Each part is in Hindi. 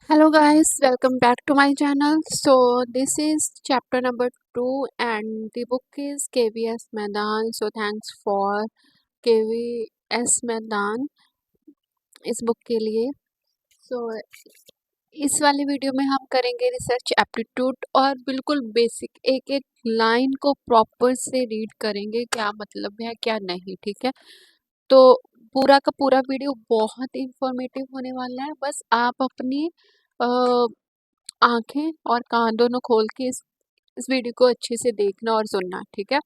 Hello guys, welcome back to my channel. So this is chapter number 2 and the book is KVS Maidan. So thanks for KVS Maidan इस बुक के लिए. So इस वाली वीडियो में हम करेंगे रिसर्च एप्टीट्यूड और बिल्कुल बेसिक एक एक लाइन को प्रॉपर से रीड करेंगे, क्या मतलब है क्या नहीं. ठीक है, तो पूरा का पूरा वीडियो बहुत इंफॉर्मेटिव होने वाला है. बस आप अपनी आंखें और कान दोनों खोल के इस वीडियो को अच्छे से देखना और सुनना. ठीक है,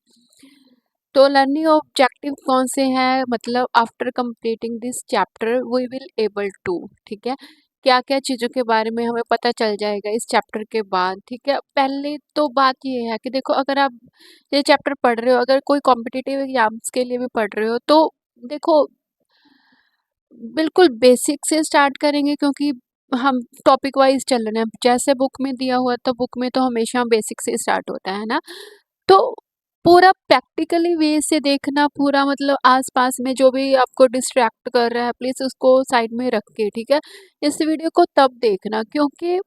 तो लर्निंग ऑब्जेक्टिव कौन से हैं, मतलब after completing this chapter we will able to. ठीक है, क्या क्या चीज़ों के बारे में हमें पता चल जाएगा इस चैप्टर के बाद. ठीक है, पहले तो बात ये है कि देखो, अगर आप ये चैप्टर पढ़ रहे हो, अगर कोई कॉम्पिटिटिव एग्जाम्स के लिए भी पढ़ रहे हो, तो देखो बिल्कुल बेसिक से स्टार्ट करेंगे, क्योंकि हम टॉपिक वाइज चल रहे हैं. जैसे बुक में दिया हुआ तो बुक में तो हमेशा बेसिक से स्टार्ट होता है ना. तो पूरा प्रैक्टिकली वे से देखना, पूरा मतलब आसपास में जो भी आपको डिस्ट्रैक्ट कर रहा है प्लीज़ उसको साइड में रख के. ठीक है, इस वीडियो को तब देखना क्योंकि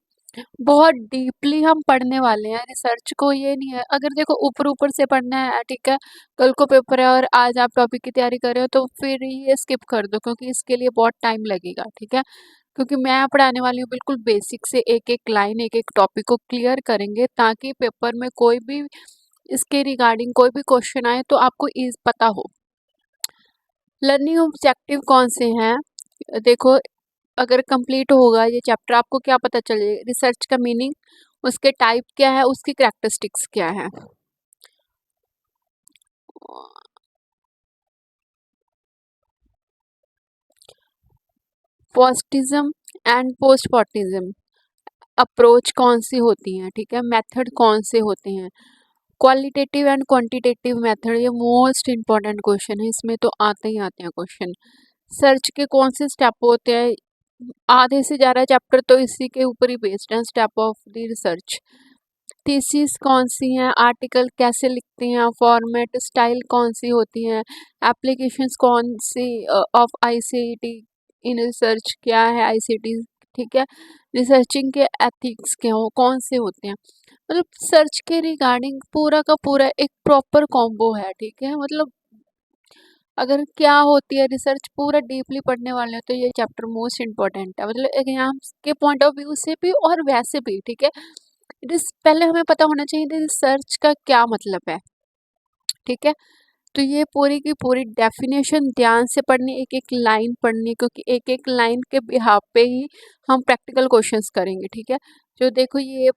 बहुत डीपली हम पढ़ने वाले हैं रिसर्च को. ये नहीं है अगर देखो ऊपर ऊपर से पढ़ना है, ठीक है, कल को पेपर है और आज आप टॉपिक की तैयारी कर रहे हो, तो फिर ये स्किप कर दो क्योंकि इसके लिए बहुत टाइम लगेगा. ठीक है, क्योंकि मैं पढ़ाने वाली हूँ बिल्कुल बेसिक से, एक एक लाइन एक एक टॉपिक को क्लियर करेंगे ताकि पेपर में कोई भी इसके रिगार्डिंग कोई भी क्वेश्चन आए तो आपको इज पता हो. लर्निंग ऑब्जेक्टिव कौन से हैं, देखो अगर कंप्लीट होगा ये चैप्टर आपको क्या पता चलेगा, रिसर्च का मीनिंग, उसके टाइप क्या है, उसकी कैरेक्टरिस्टिक्स क्या है. पोस्टिज्म एंड पोस्टमॉर्टिज्म अप्रोच कौन सी होती हैं. ठीक है, मेथड कौन से होते हैं, क्वालिटेटिव एंड क्वांटिटेटिव मेथड, ये मोस्ट इंपॉर्टेंट क्वेश्चन है, इसमें तो आते ही आते हैं क्वेश्चन. सर्च के कौन से स्टेप होते हैं, आधे से ज़्यादा चैप्टर तो इसी के ऊपर ही बेस्ड है, step of the research. Thesis कौन सी हैं, आर्टिकल कैसे लिखते हैं, फॉर्मेट स्टाइल कौन सी होती हैं, एप्लीकेशंस कौन सी ऑफ आईसीटी इन रिसर्च, क्या है आईसीटी. ठीक है, रिसर्चिंग के एथिक्स क्या हो कौन से होते हैं, मतलब सर्च के रिगार्डिंग पूरा का पूरा एक प्रॉपर कॉम्बो है. ठीक है, मतलब अगर क्या होती है रिसर्च पूरा डीपली पढ़ने वाले हो तो ये चैप्टर मोस्ट इम्पोर्टेंट है, मतलब एग्जाम के पॉइंट ऑफ व्यू से भी और वैसे भी. ठीक है, पहले हमें पता होना चाहिए रिसर्च का क्या मतलब है. ठीक है, तो ये पूरी की पूरी डेफिनेशन ध्यान से पढ़नी, एक एक लाइन पढ़नी, क्योंकि एक एक लाइन के बिहाफ पे ही हम प्रैक्टिकल क्वेश्चंस करेंगे. ठीक है, जो देखो ये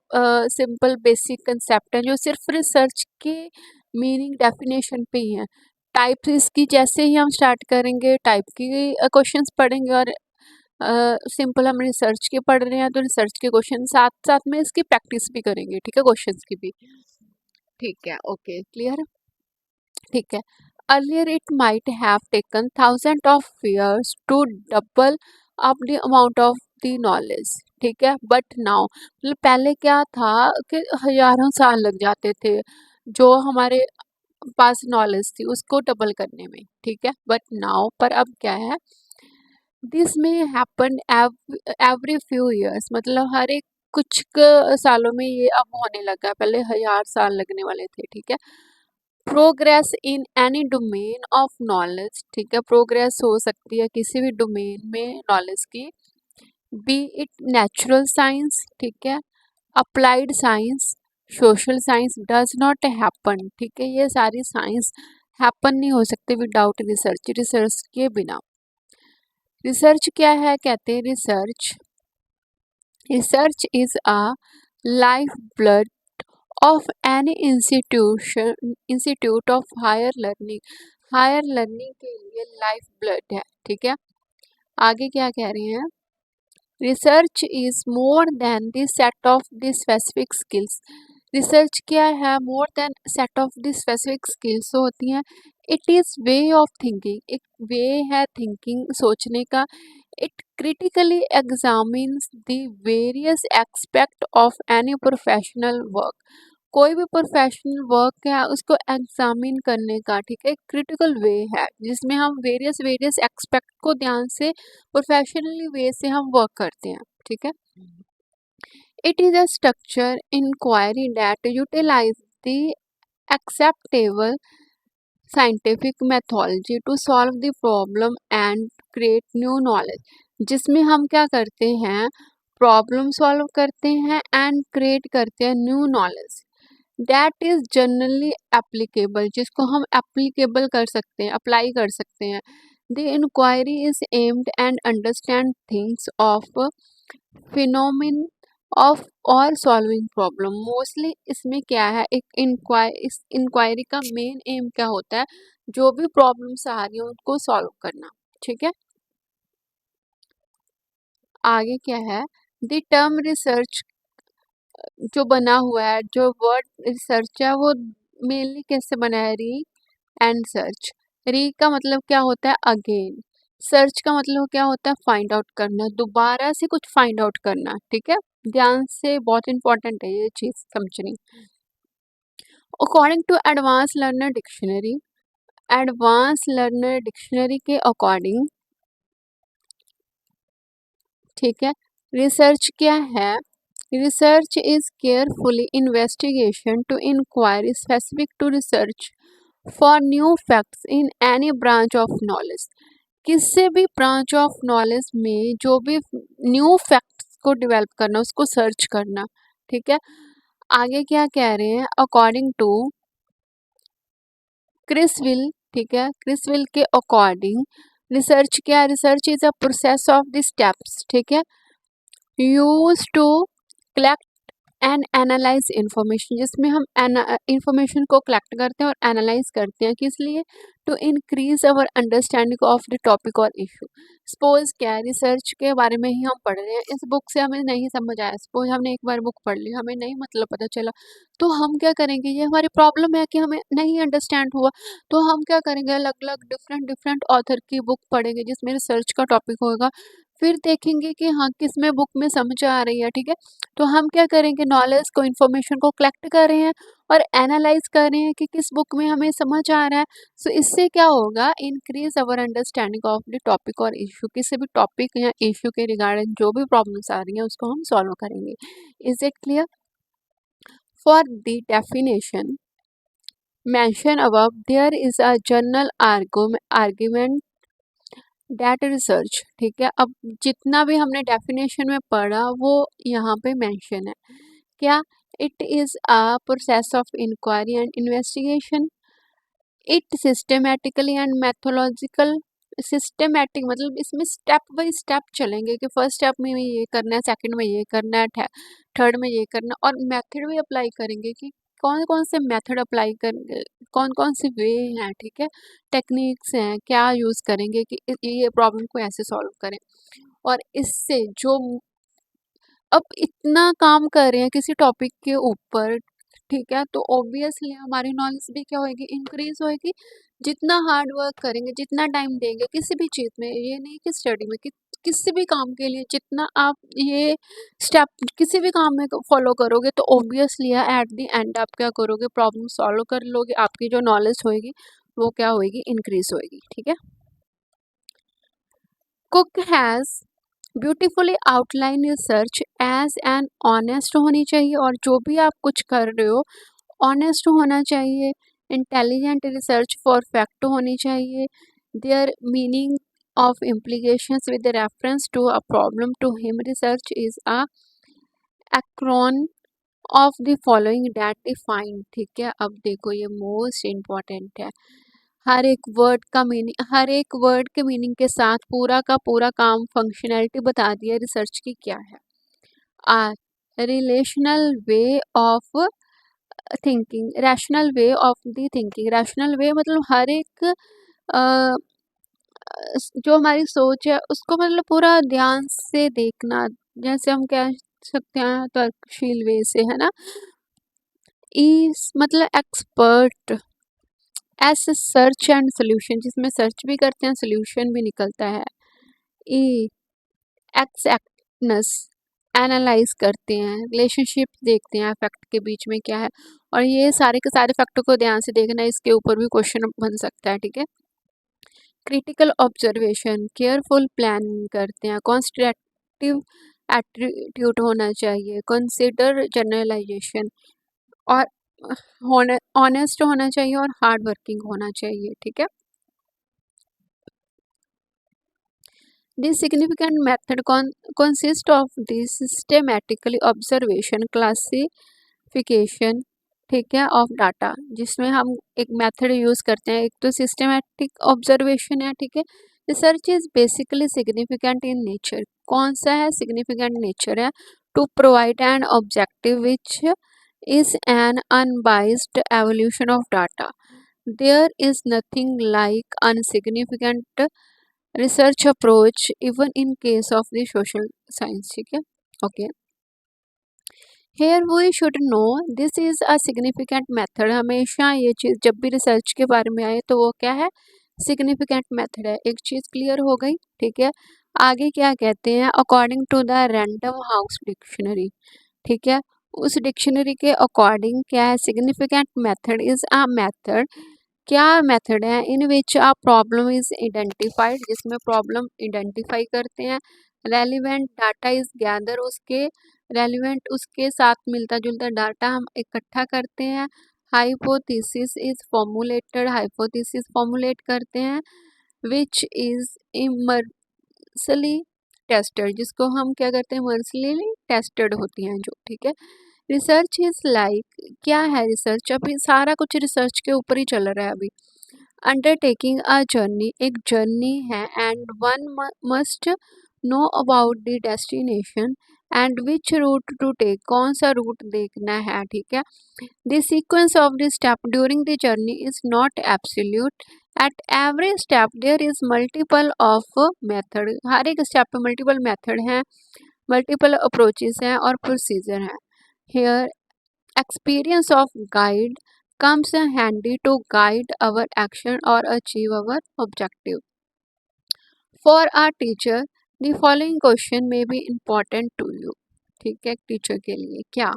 सिंपल बेसिक कंसेप्ट है जो सिर्फ रिसर्च के मीनिंग डेफिनेशन पे ही है. टाइप इसकी जैसे ही हम स्टार्ट करेंगे टाइप की क्वेश्चंस पढ़ेंगे, और सिंपल हम रिसर्च के पढ़ रहे हैं तो रिसर्च के क्वेश्चन साथ साथ में इसकी प्रैक्टिस भी करेंगे. ठीक है, क्वेश्चंस की भी. ठीक है, ओके क्लियर. ठीक है, earlier it might have taken thousand of years to double up the amount of the knowledge. ठीक है, बट नाउ मतलब पहले क्या था कि हजारों साल लग जाते थे जो हमारे पास नॉलेज थी उसको डबल करने में. ठीक है, बट नाउ पर अब क्या है, दिस में हैपन एवरी फ्यू ईयर्स, मतलब हर एक कुछ सालों में ये अब होने लगा, पहले 1000 साल लगने वाले थे. ठीक है, progress in any domain of knowledge. ठीक है, प्रोग्रेस हो सकती है किसी भी डोमेन में नॉलेज की, बी इट नेचुरल साइंस, ठीक है, applied science, social science, does not happen. ठीक है, ये सारी साइंस हैपन नहीं हो सकती विदाउट रिसर्च, रिसर्च के बिना. रिसर्च क्या है, कहते हैं research is a life blood of any institute of higher learning. Higher learning के लिए लाइफ ब्लड है. ठीक है, आगे क्या कह रहे हैं, research is more then the set of the specific skills. Research क्या है, more than set of the specific skills होती हैं. It is way of thinking, एक वे है थिंकिंग सोचने का. It critically examines the various aspect of any professional work. कोई भी प्रोफेशनल वर्क है उसको एग्जामिन करने का, ठीक है, क्रिटिकल वे है जिसमें हम वेरियस वेरियस एक्सपेक्ट को ध्यान से प्रोफेशनली वे से हम वर्क करते हैं. ठीक है, It is a structure inquiry that utilizes the acceptable scientific methodology to solve the problem and create new knowledge, जिसमें हम क्या करते हैं, प्रॉब्लम सॉल्व करते हैं एंड क्रिएट करते हैं new knowledge that is generally applicable, जिसको हम एप्लीकेबल कर सकते हैं, अप्लाई कर सकते हैं. The inquiry is aimed and understand things of phenomenon of और सॉल्विंग प्रॉब्लम. मोस्टली इसमें क्या है, इस इंक्वायरी का मेन एम क्या होता है, जो भी प्रॉब्लम्स आ रही है उनको सॉल्व करना. ठीक है, आगे क्या है, द टर्म रिसर्च जो बना हुआ है, जो वर्ड रिसर्च है वो मेनली कैसे बना है, री एंड सर्च. री का मतलब क्या होता है, अगेन. सर्च का मतलब क्या होता है, फाइंड आउट करना, दोबारा से कुछ फाइंड आउट करना. ठीक है, ध्यान से, बहुत इंपॉर्टेंट है ये चीज समझनी. According to advance learner dictionary के अकॉर्डिंग, ठीक है, रिसर्च क्या है, research is carefully investigation to inquiry specific to research for new facts in any branch of knowledge. किसी भी ब्रांच ऑफ नॉलेज में जो भी न्यू फैक्ट्स को डेवलप करना, उसको सर्च करना. ठीक है, आगे क्या कह रहे हैं, अकॉर्डिंग टू क्रिसविल. ठीक है, क्रिसविल के अकॉर्डिंग रिसर्च क्या है, research is a process of the steps, ठीक है, use to collect and analyse information, जिसमें हम इंफॉर्मेशन को कलेक्ट करते हैं और एनालाइज करते हैं, किस लिए, to increase our understanding of the topic और इशू. सपोज क्या है, रिसर्च के बारे में ही हम पढ़ रहे हैं, इस बुक से हमें नहीं समझ आया, सपोज हमने एक बार बुक पढ़ ली, हमें नहीं मतलब पता चला, तो हम क्या करेंगे, ये हमारी प्रॉब्लम है कि हमें नहीं अंडरस्टैंड हुआ, तो हम क्या करेंगे, अलग अलग डिफरेंट डिफरेंट ऑथर की बुक पढ़ेंगे जिसमें रिसर्च का टॉपिक होगा, फिर देखेंगे कि हाँ किस में बुक में समझ आ रही है. ठीक है, तो हम क्या करेंगे, नॉलेज को, इन्फॉर्मेशन को कलेक्ट कर रहे हैं और एनालाइज कर रहे हैं कि किस बुक में हमें समझ आ रहा है. सो इससे क्या होगा, increase our understanding of the topic और इशू, किसी भी टॉपिक या इशू के रिगार्डिंग जो भी प्रॉब्लम्स आ रही हैं उसको हम सॉल्व करेंगे. Is it clear? For the definition mentioned above, there is a general argument that research. ठीक है, अब जितना भी हमने डेफिनेशन में पढ़ा वो यहाँ पे मेंशन है. क्या, it is a process of inquiry and investigation. It systematically and methodological. Systematic मतलब इसमें स्टेप बाय स्टेप चलेंगे कि फर्स्ट स्टेप में ये करना है, सेकंड में ये करना है, थर्ड में ये करना, और मेथड भी अप्लाई करेंगे कि कौन कौन से मेथड अप्लाई कर, कौन कौन से वे हैं. ठीक है, टेक्निक्स हैं, क्या यूज़ करेंगे कि ये प्रॉब्लम को ऐसे सॉल्व करें. और इससे जो अब इतना काम कर रहे हैं किसी टॉपिक के ऊपर, ठीक है, तो ऑब्वियसली हमारी नॉलेज भी क्या होगी, इंक्रीज होगी. जितना हार्ड वर्क करेंगे, जितना टाइम देंगे किसी भी चीज़ में, ये नहीं कि स्टडी में, कि किसी भी काम के लिए जितना आप ये स्टेप किसी भी काम में फॉलो करोगे, तो ऑब्वियसली एट द एंड आप क्या करोगे, प्रॉब्लम सॉल्व कर लोगे, आपकी जो नॉलेज होगी वो क्या होगी, इंक्रीज होगी. ठीक है, Cook has beautifully outline research as an honest होनी चाहिए, और जो भी आप कुछ कर रहे हो ऑनेस्ट होना चाहिए. इंटेलिजेंट रिसर्च फॉर फैक्ट होनी चाहिए. There meaning of implications with reference to a problem to him. Research is a acronym of the following that define. ठीक है, अब देखो ये मोस्ट इम्पॉर्टेंट है. हर एक वर्ड का मीनिंग, हर एक वर्ड के मीनिंग के साथ पूरा का पूरा काम, फंक्शनैलिटी बता दिया रिसर्च की क्या है. A relational way of thinking, rational way of the thinking. Rational way मतलब हर एक जो हमारी सोच है उसको मतलब पूरा ध्यान से देखना, जैसे हम कह सकते हैं तर्कशील वे से, है ना. इस मतलब expert. S search and solution, जिसमें सर्च भी करते हैं, सोल्यूशन भी निकलता है. ई एक्सैक्टनेस, एनालाइज करते हैं, रिलेशनशिप देखते हैं फैक्ट के बीच में क्या है, और ये सारे के सारे फैक्टों को ध्यान से देखना, इसके ऊपर भी क्वेश्चन बन सकता है. ठीक है, क्रिटिकल ऑब्जर्वेशन, केयरफुल प्लानिंग करते हैं, कॉन्स्ट्रक्टिव एटीट्यूड होना चाहिए, कंसिडर जनरलाइजेशन, और ऑनेस्ट होना चाहिए और हार्ड वर्किंग होना चाहिए, ठीक है। This significant method consist of the systematically observation classification, ठीक है, ऑफ डाटा, जिसमें हम एक मेथड यूज करते हैं। एक तो सिस्टमेटिक ऑब्जर्वेशन है, ठीक है। Research is basically significant in nature, कौन सा है, सिग्निफिकेंट नेचर है। To provide an objective which is an unbiased evaluation of data. There is nothing like unsignificant research approach even in case of the social science, ठीक है। Okay, here we should know this is a significant method। हमेशा ये चीज़ जब भी रिसर्च के बारे में आए तो वो क्या है, सिग्निफिकेंट मेथड है। एक चीज़ क्लियर हो गई, ठीक है। आगे क्या कहते हैं, according to the Random House dictionary, ठीक है। उस डिक्शनरी के अकॉर्डिंग क्या है, significant method is a method, क्या मेथड है, in which a problem is identified, जिसमें प्रॉब्लम आइडेंटिफाई करते हैं। रेलिवेंट डाटा इज गैदर, उसके रेलिवेंट उसके साथ मिलता जुलता डाटा हम इकट्ठा करते हैं। Hypothesis is formulated, hypothesis formulate करते हैं। विच इज इमर्सली टेस्टेड, जिसको हम क्या करते हैं, इमर्सली टेस्टेड होती हैं जो, ठीक है। रिसर्च इज लाइक, क्या है रिसर्च, अभी सारा कुछ रिसर्च के ऊपर ही चल रहा है अभी। अंडरटेकिंग अ जर्नी, एक जर्नी है, and one must know about the destination and which route to take, कौन सा रूट देखना है, ठीक है। The sequence of the step during the journey is not absolute, at every step there is multiple of method, हर एक स्टेप पे मल्टीपल मेथड हैं, मल्टीपल अप्रोचेस हैं और प्रोसीजर हैं। Here, experience of guide comes handy to guide our action or achieve our objective. For a teacher, the following question may be important to you. ठीक है, टीचर के लिए क्या,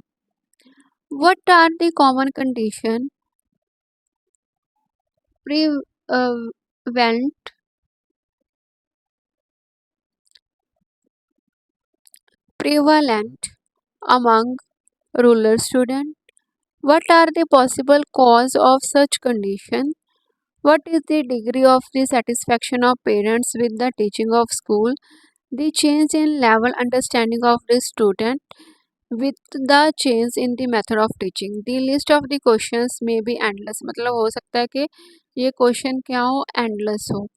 what are the common condition prevent prevalent among rural students? What are the possible cause of such condition? What is the degree of the satisfaction of parents with the teaching of school? The change in level understanding of the student with the change in the method of teaching. The list of the questions may be endless, मतलब हो सकता है कि ये क्वेश्चन क्या हो, endless हो।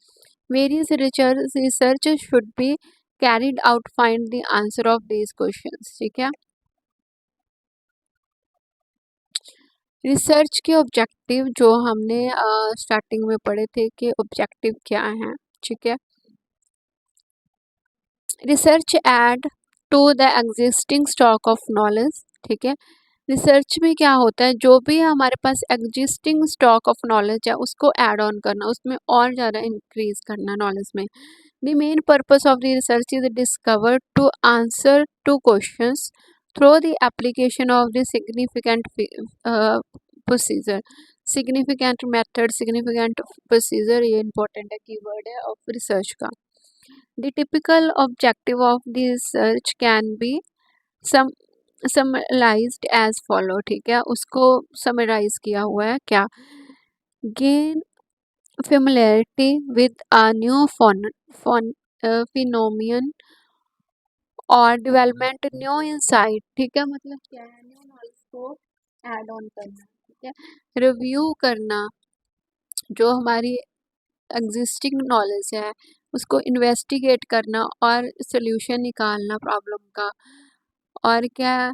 Various research should be carried out find the answer of these questions, ठीक है। रिसर्च के ऑब्जेक्टिव जो हमने स्टार्टिंग में पढ़े थे कि ऑब्जेक्टिव क्या हैं, ठीक है। Research add to the existing stock of knowledge, ठीक है। रिसर्च में क्या होता है, जो भी हमारे पास एग्जिस्टिंग स्टॉक ऑफ नॉलेज है उसको ऐड ऑन करना, उसमें और ज़्यादा इंक्रीज करना नॉलेज में। The main purpose of the research is discover to answer to questions through the application of the significant procedure, significant method, significant procedure, ये इंपॉर्टेंट है, कीवर्ड है ऑफ रिसर्च का। The typical objective of the research can be summarised as follow, ठीक है, उसको समराइज किया हुआ है क्या, gain familiarity with a new phenomenon और डेवलपमेंट न्यू इंसाइट, ठीक है, मतलब क्या है, न्यू नॉलेज को ऐड ऑन करना, ठीक है। रिव्यू करना, जो हमारी एग्जिस्टिंग नॉलेज है उसको इन्वेस्टिगेट करना और सोल्यूशन निकालना प्रॉब्लम का, और क्या,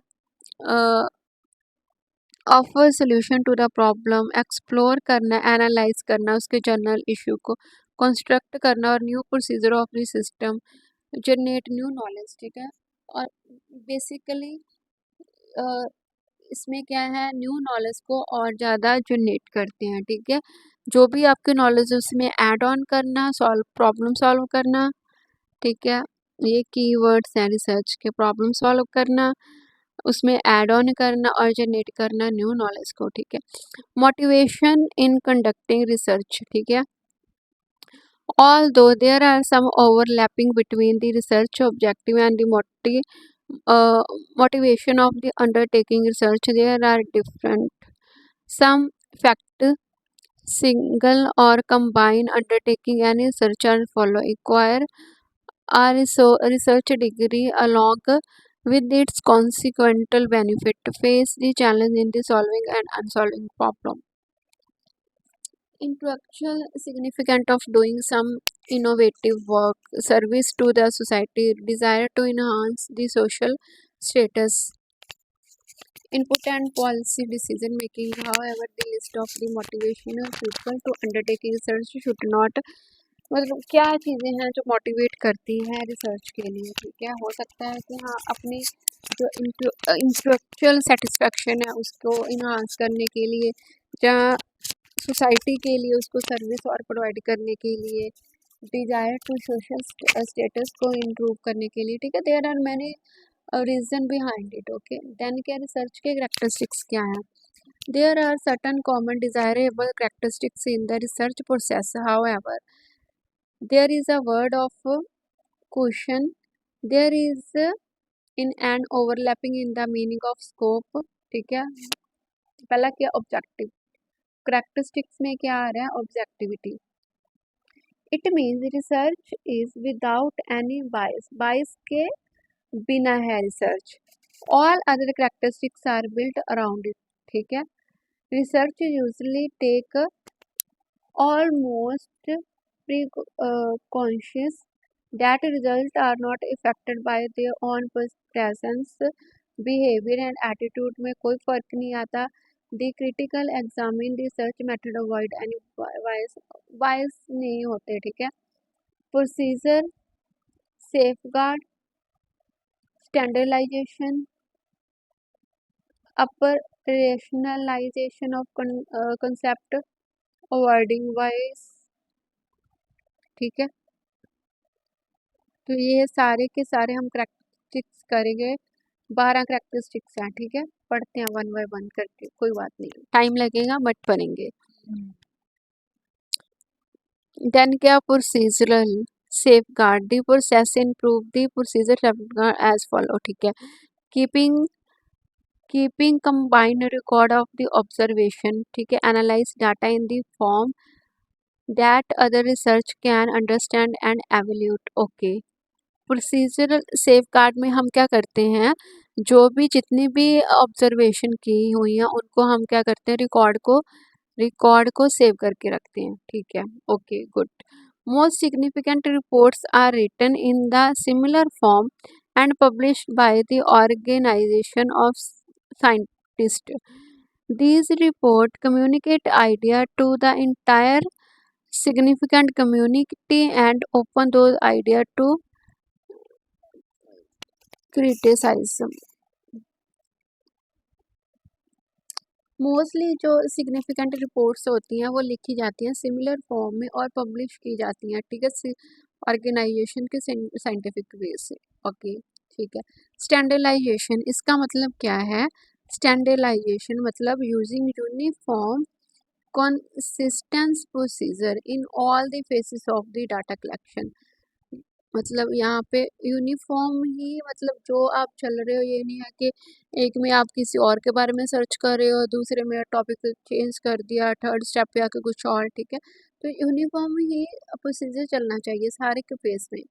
offer solution to the problem, explore करना, एनालाइज करना उसके जनरल इशू को, कंस्ट्रक्ट करना और new procedure of the system, generate new knowledge, ठीक है। और बेसिकली इसमें क्या है, न्यू नॉलेज को और ज़्यादा जनरेट करते हैं, ठीक है। जो भी आपकी नॉलेज है उसमें ऐड ऑन करना, प्रॉब्लम सॉल्व करना, ठीक है। ये कीवर्ड्स हैं रिसर्च के, प्रॉब्लम सॉल्व करना, उसमें ऐड ऑन करना और जनरेट करना न्यू नॉलेज को, ठीक है। मोटिवेशन इन कंडक्टिंग रिसर्च, ठीक है। Although there are some overlapping between the research objective and the motivation of the undertaking research, there are different. Some fact single or combine undertaking any research and follow acquire a research degree along with its consequential benefit to face the challenge in the solving and unsolving problem. Intellectual significance of doing some innovative work, service to the society, desire to enhance the social status, input and policy decision making. However, the list of the motivation of people to undertaking research should not, मतलब क्या चीज़ें हैं जो मोटिवेट करती हैं रिसर्च के लिए, ठीक है। हो सकता है कि हाँ अपनी जो इंटेलेक्चुअल सेटिस्फेक्शन है उसको इन्हांस करने के लिए, जहाँ सोसाइटी के लिए उसको सर्विस और प्रोवाइड करने के लिए, डिजायर टू सोशल स्टेटस को इम्प्रूव करने के लिए, ठीक है। There are many reason behind it, okay. Then क्या रिसर्च के कैरेक्टरिस्टिक्स क्या हैं? There are certain common desirable characteristics in the research process, however there is a word of question, there is in and overlapping in the meaning of scope, ठीक है। पहला क्या ऑब्जेक्टिव कैरेक्टरिस्टिक्स में क्या आ रहा है? Objectivity. It means research is without any bias, bias के बिना है रिसर्च। All other characteristics are built around it, ठीक है। Research usually take almost precautions that results are not affected by their own presence, behavior and attitude में कोई फर्क नहीं आता। The critical examine research method avoid any bias नहीं होते, ठीक है। Procedure, safeguard, standardisation, operationalization of concept, avoiding bias, ठीक है। तो ये सारे के सारे हम कैरेक्टरिस्टिक्स करेंगे। 12 कैरेक्टरिस्टिक्स हैं, ठीक है। पढ़ते हैं वन बाय वन करके, कोई बात नहीं, टाइम लगेगा बट पढ़ेंगे। देन क्या procedural safeguard, the process improve the procedure safeguard as follow, ठीक है। Keeping keeping combined record of the observation, ठीक है। Analyse data in the form that other research can understand and evaluate, okay. Procedural safeguard में हम क्या करते हैं, जो भी जितनी भी ऑब्जर्वेशन की हुई हैं उनको हम क्या करते हैं, रिकॉर्ड को सेव करके रखते हैं, ठीक है। Okay good. Most significant reports are written in the similar form and published by the organisation of scientist. These report communicate idea to the entire significant community and open those idea to criticism। Mostly जो सिग्निफिकेंट रिपोर्ट्स होती हैं वो लिखी जाती हैं सिमिलर फॉर्म में और पब्लिश की जाती हैं, ठीक है, ऑर्गेनाइजेशन के साइंटिफिक वे से, ओके ठीक है। स्टैंडर्डाइजेशन इसका मतलब क्या है? स्टैंडर्डाइजेशन मतलब using uniform consistent procedure in all the faces of the data collection. मतलब यहाँ पे यूनिफॉर्म ही, मतलब जो आप चल रहे हो, ये नहीं है कि एक में आप किसी और के बारे में सर्च कर रहे हो, दूसरे में टॉपिक चेंज कर दिया, थर्ड स्टेप पे आके कुछ और, ठीक है। तो यूनिफॉर्म ही प्रोसीजर चलना चाहिए सारे के फेस में।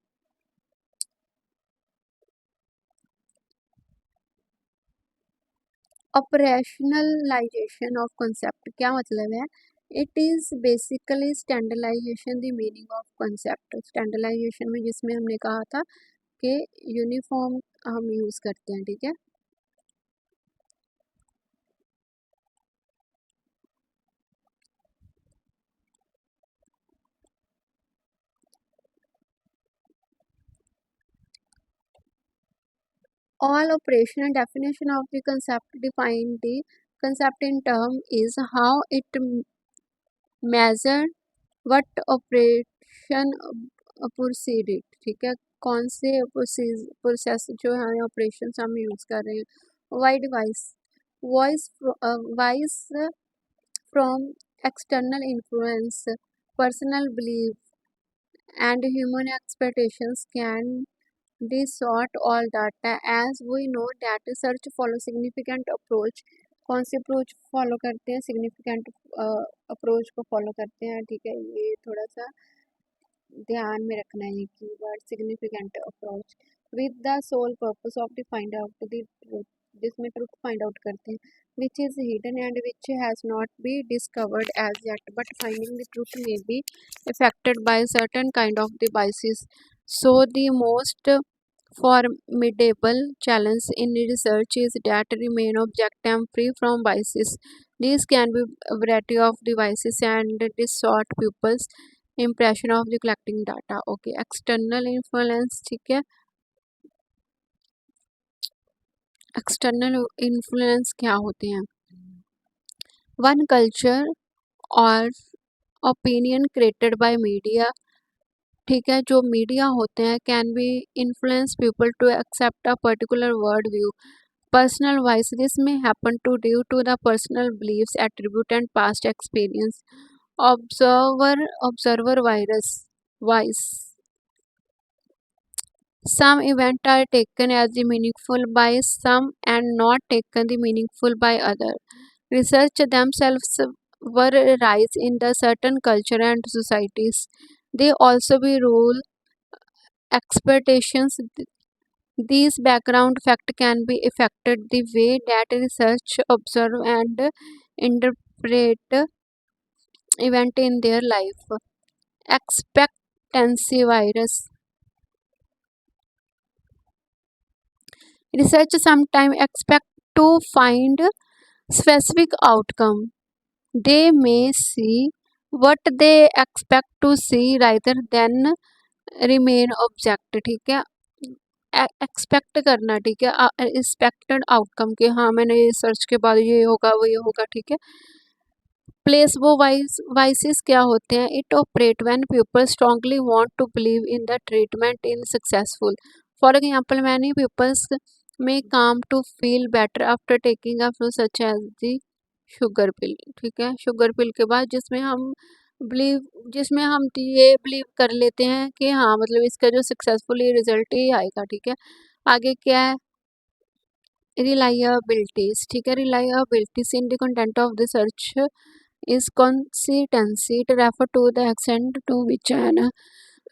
ऑपरेशनलाइजेशन ऑफ कंसेप्ट क्या मतलब है? It is basically standardisation the meaning of concept. Standardisation में जिसमें हमने कहा था कि यूनिफॉर्म हम यूज करते हैं, ठीक है। All operational definition of the concept define the concept in term is how it measure what operation proceeded, ठीक है। कौन से प्रोसेस जो है ऑपरेशन हम यूज कर रहे हैं। Why device vice from external influence, personal belief and human expectations can distort all data. As we know that search follow significant approach. कौन सी अप्रोच फॉलो करते हैं? सिग्निफिकेंट अप्रोच को फॉलो करते हैं, ठीक है। ये थोड़ा सा ध्यान में रखना है, ये keyword significant approach with the sole purpose of the find out the truth, जिसमें ट्रुथ फाइंड आउट करते हैं, which is hidden and which has not be discovered as yet, but finding the truth may be affected by certain kind of the biases. So the most formidable challenge in research is that remain objective and free from biases. These can be a variety of devices and distort pupils impression of the collecting data. Okay, external influence, ठीक है। एक्सटर्नल इन्फ्लुएंस क्या होते हैं? वन कल्चर और ओपिनियन क्रिएटेड बाय मीडिया, ठीक है। जो मीडिया होते हैं can be influence people to accept a particular word view, personal wise this may happen to due to the personal beliefs attribute and past experience. Observer virus wise, some events are taken as the meaningful by some and not taken the meaningful by other. Research themselves were rise in the certain culture and societies. They also be rule expectations. These background fact can be affected the way that research observe and interpret event in their life. Expectancy virus. Research sometimes expect to find specific outcome. They may see what they expect to see rather than remain object, ठीक है। एक्सपेक्ट करना, ठीक है, एक्सपेक्टेड आउटकम के, हाँ मैंने ये सर्च के बाद ये होगा वो ये होगा, ठीक है। प्लेसबो वाइसेस क्या होते हैं? It operate when people strongly want to believe in the treatment in successful. For example many peoples may come to feel better after taking a through such as the sugar pill, ठीक है। शुगर पिल के बाद बिलीव जिसमें हम ये बिलीव कर लेते हैं कि हाँ मतलब इसका जो सक्सेसफुल रिजल्ट ही आएगा, ठीक है। आगे क्या है? रिलायबिलिटीज, ठीक है। Reliabilities in the content of the search is consistency. It refer to the extent to which an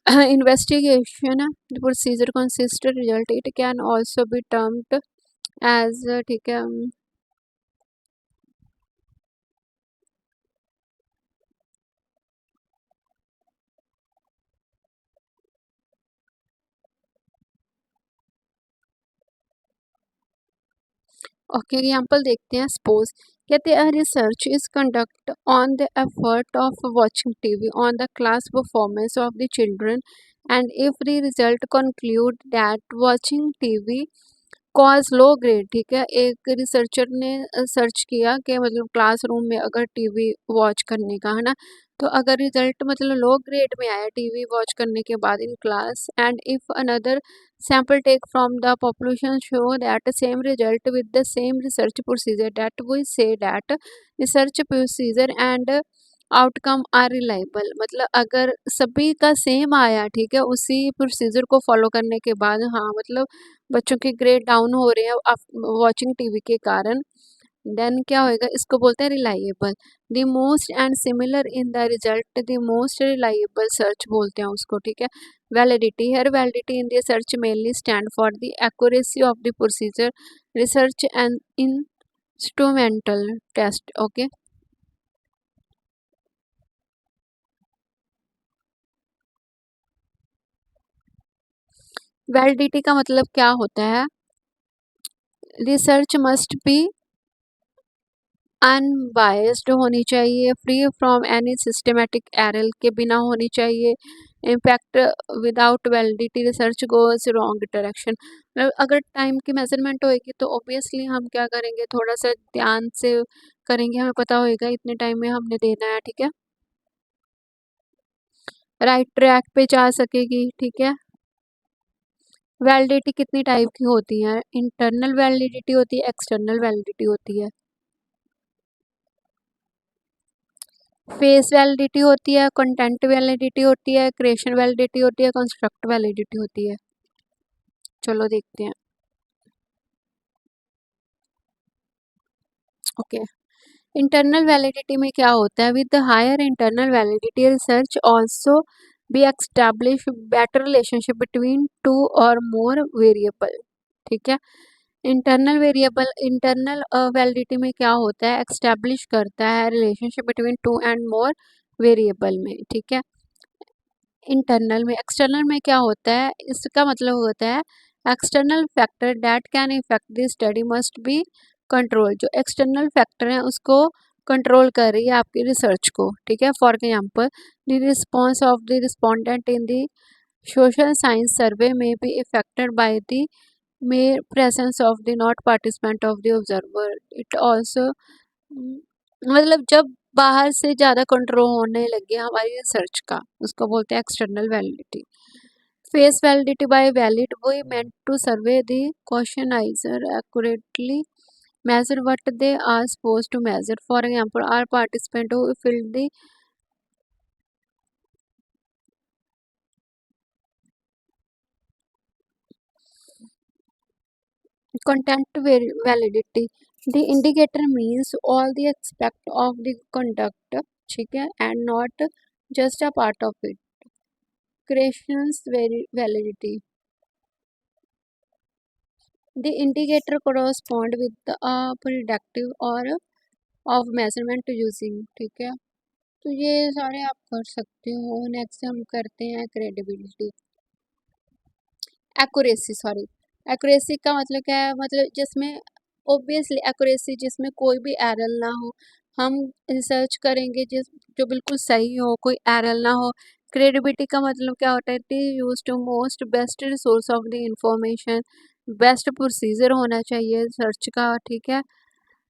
investigation the procedure consists result. It can also be termed as ठीक है। ओके एग्जाम्पल देखते हैं। सपोज कहते हैं research is conduct on the effort of watching TV on the class performance of the children and if the result conclude that watching TV cause low grade, ठीक है। एक रिसर्चर ने सर्च किया कि मतलब क्लासरूम में अगर टीवी वॉच करने का, है ना, तो अगर रिजल्ट मतलब लो ग्रेड में आया टीवी वॉच करने के बाद in class and if another sample take from the population show that same result with the same research procedure, that we say that research procedure and outcome are reliable. मतलब अगर सभी का सेम आया, ठीक है, उसी प्रोसीजर को फॉलो करने के बाद, हाँ मतलब बच्चों के ग्रेड डाउन हो रहे हैं वॉचिंग टीवी के कारण, देन क्या होएगा? इसको बोलते हैं reliable. The most and similar in the result the most reliable search बोलते हैं उसको, ठीक है। वैलिडिटी, हर validity in the search mainly stand for the accuracy of the procedure research and instrumental test. Okay, validity का मतलब क्या होता है? रिसर्च मस्ट बी अनबायस्ड होनी चाहिए, free from any systematic error के बिना होनी चाहिए। Impact without validity research goes wrong direction. मतलब अगर टाइम की मेजरमेंट होएगी तो ऑब्वियसली हम क्या करेंगे, थोड़ा सा ध्यान से करेंगे, हमें पता होएगा इतने टाइम में हमने देना है, ठीक है। राइट ट्रैक पे जा सकेगी, ठीक है। वैलिडिटी कितनी टाइप की होती है? इंटरनल वैलिडिटी होती है, एक्सटर्नल वैलिडिटी होती है। फेस वैलिडिटी होती है, कंटेंट वैलिडिटी होती है, क्रिएशन वैलिडिटी होती है, कंस्ट्रक्ट वैलिडिटी होती है। चलो देखते हैं। ओके, इंटरनल वैलिडिटी में क्या होता है? With the higher internal validity research also be establish better relationship between two और मोर वेरिएबल। ठीक है, इंटरनल वैलिडिटी में क्या होता है? एस्टैब्लिश करता है relationship between to and more variable में। ठीक है, इंटरनल में। एक्सटर्नल में क्या होता है? इसका मतलब होता है external factor that can effect the study must be control. जो एक्सटर्नल फैक्टर है उसको कंट्रोल कर रही है आपकी रिसर्च को। ठीक है, for example the response of the respondent in the social science survey may be affected by the mere presence of the not participant of the observer. It also मतलब जब बाहर से ज़्यादा कंट्रोल होने लग गया हमारी रिसर्च का, उसको बोलते हैं external validity. Face validity by valid we meant to survey the questionnaire accurately measure what they are supposed to measure. For example, our participant who filled the content validity. The indicator means all the aspect of the conduct, ठीक है, and not just a part of it. Creations validity. The indicator correspond with a predictive or of measurement using. ठीक है, तो ये सारे आप कर सकते हो। नेक्स्ट हम करते हैं क्रेडिबिलिटी, एक्यूरेसी। सॉरी, एक्यूरेसी का मतलब क्या है? मतलब जिसमें ऑब्वियसली एक्यूरेसी, जिसमें कोई भी एरर ना हो। हम रिसर्च करेंगे जो बिल्कुल सही हो, कोई एरर ना हो। क्रेडिबिलिटी का मतलब क्या होता है? It use to most best resource of the information. Best procedure होना चाहिए रिसर्च का। ठीक है,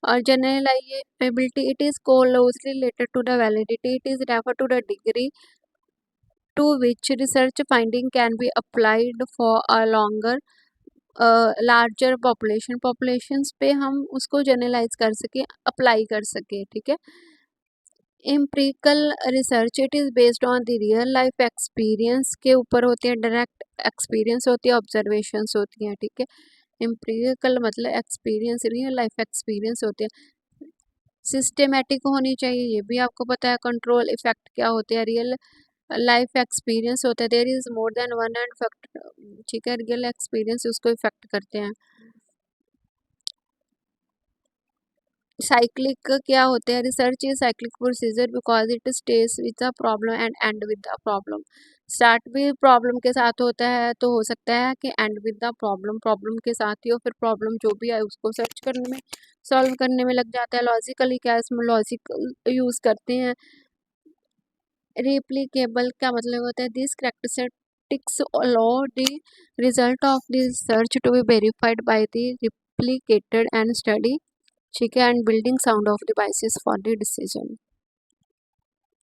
और generalisability, it is closely related to the validity. It is refer to the degree to which research finding can be applied for a longer larger populations पे हम उसको जनरलाइज कर सके, अप्लाई कर सके। ठीक है, empirical research, it is based on the real life experience के ऊपर होती है, डायरेक्ट एक्सपीरियंस होती है, ऑब्जर्वेशंस होती हैं। ठीक है, एम्पिरिकल मतलब एक्सपीरियंस, रियल लाइफ एक्सपीरियंस होते हैं। सिस्टेमेटिक होनी चाहिए, ये भी आपको पता है। कंट्रोल इफेक्ट क्या होते हैं? रियल लाइफ एक्सपीरियंस होता है, there is more than one and fact. ठीक है, रियल एक्सपीरियंस उसको इफेक्ट करते हैं। साइक्लिक क्या होते हैं? Research is cyclic procedure because it stage with a problem and and with a problem. Start भी प्रॉब्लम के साथ होता है, तो हो सकता है कि and with the problem, problem के साथ ही हो, फिर प्रॉब्लम जो भी है उसको सर्च करने में, सॉल्व करने में लग जाता है। लॉजिकली क्या, इसमें लॉजिक यूज करते हैं। रिप्लीकेबल का मतलब होता है this characteristics allow the result of the research to be verified by the replicated and study, ठीक है, and building sound of the basis for the decision।